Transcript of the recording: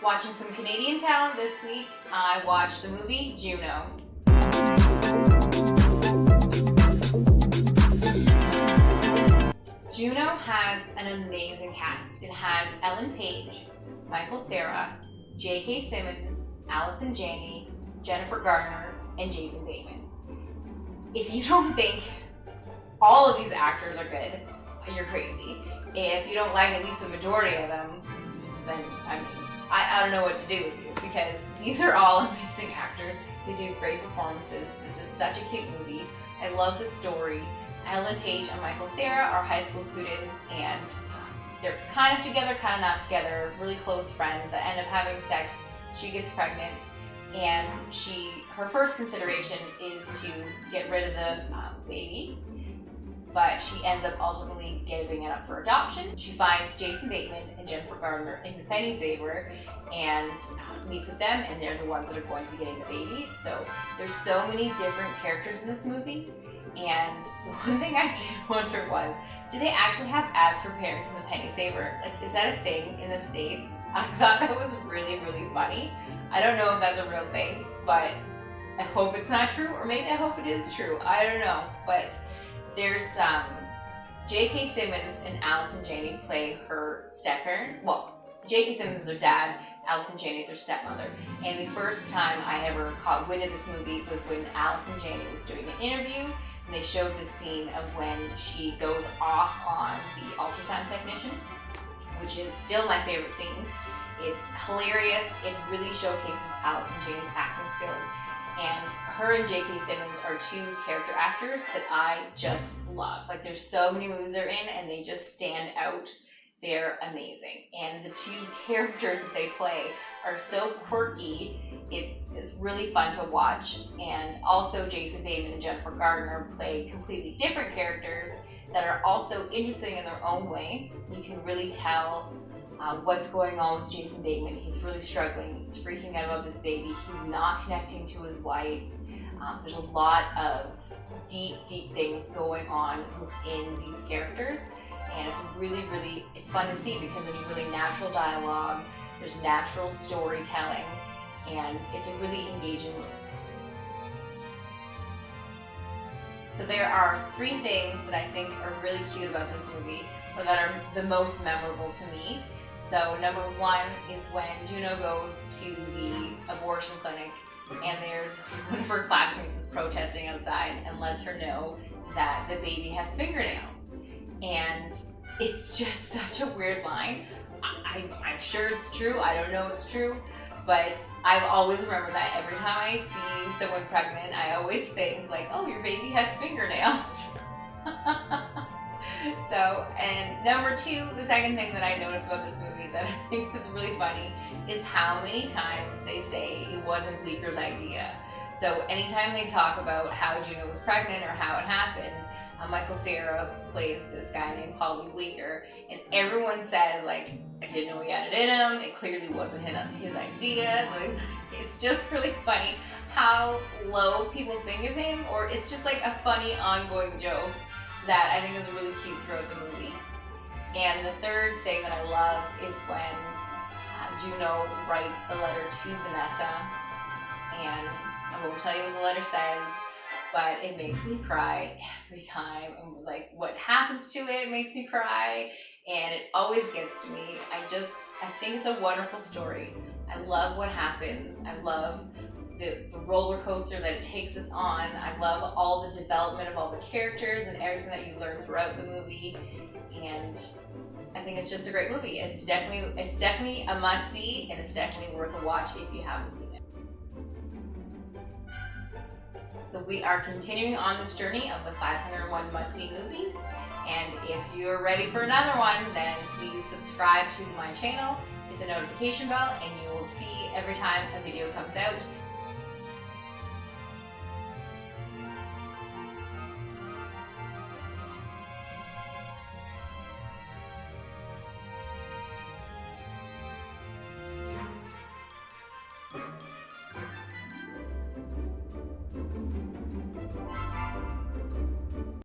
Watching some Canadian talent this week, I watched the movie Juno. Juno has an amazing cast. It has Ellen Page, Michael Cera, J.K. Simmons, Allison Janney, Jennifer Garner, and Jason Bateman. If you don't think all of these actors are good, you're crazy. If you don't like at least the majority of them, then I don't know what to do with you, because these are all amazing actors. They do great performances. This is such a cute movie. I love the story. Ellen Page and Michael Cera are high school students, and they're kind of together, kind of not together, really close friends that end up having sex. She gets pregnant, and her first consideration is to get rid of the baby, but she ends up ultimately giving it up for adoption. She finds Jason Bateman and Jennifer Garner in the Penny Saver and meets with them, and they're the ones that are going to be getting the baby. So there's so many different characters in this movie, and one thing I did wonder was, do they actually have ads for parents in the Penny Saver? Like, is that a thing in the States? I thought that was really, really funny. I don't know if that's a real thing, but I hope it's not true, or maybe I hope it is true. I don't know, but there's J.K. Simmons and Allison Janney play her step-parents. Well, J.K. Simmons is her dad, Allison Janney is her stepmother. And the first time I ever caught wind of this movie was when Allison Janney was doing an interview, and they showed the scene of when she goes off on the ultrasound technician, which is still my favorite scene. It's hilarious. It really showcases Allison Janney's acting skills. And her and J.K. Simmons are two character actors that I just love. Like, there's so many movies they're in, and they just stand out. They're amazing. And the two characters that they play are so quirky. It is really fun to watch. And also, Jason Bateman and Jennifer Garner play completely different characters that are also interesting in their own way. You can really tell what's going on with Jason Bateman. He's really struggling. He's freaking out about this baby. He's not connecting to his wife. There's a lot of deep, deep things going on within these characters, and it's really, really, it's fun to see because there's really natural dialogue, there's natural storytelling, and it's a really engaging movie. So there are three things that I think are really cute about this movie, or that are the most memorable to me. So number one is when Juno goes to the abortion clinic, and there's one of her classmates is protesting outside and lets her know that the baby has fingernails. And it's just such a weird line. I'm sure it's true. I don't know it's true. But I've always remembered that every time I see someone pregnant, I always think, like, oh, your baby has fingernails. So, and number two, the second thing that I noticed about this movie that I think was really funny is how many times they say it wasn't Bleeker's idea. So anytime they talk about how Juno was pregnant or how it happened, Michael Cera plays this guy named Paulie Bleeker, and everyone says, like, I didn't know he had it in him, it clearly wasn't his idea. Like, it's just really funny how low people think of him, or it's just like a funny ongoing joke that I think is really cute throughout the movie. And the third thing that I love is when Juno writes a letter to Vanessa, and I won't tell you what the letter says, but it makes me cry every time. And like, what happens to it makes me cry, and it always gets to me. I think it's a wonderful story. I love what happens. I love the roller coaster that it takes us on. I love all the development of all the characters and everything that you learn throughout the movie, and I think it's just a great movie. It's definitely a must-see, and it's definitely worth a watch if you haven't seen it. So we are continuing on this journey of the 501 must-see movies, and if you're ready for another one, then please subscribe to my channel, hit the notification bell, and you will see every time a video comes out.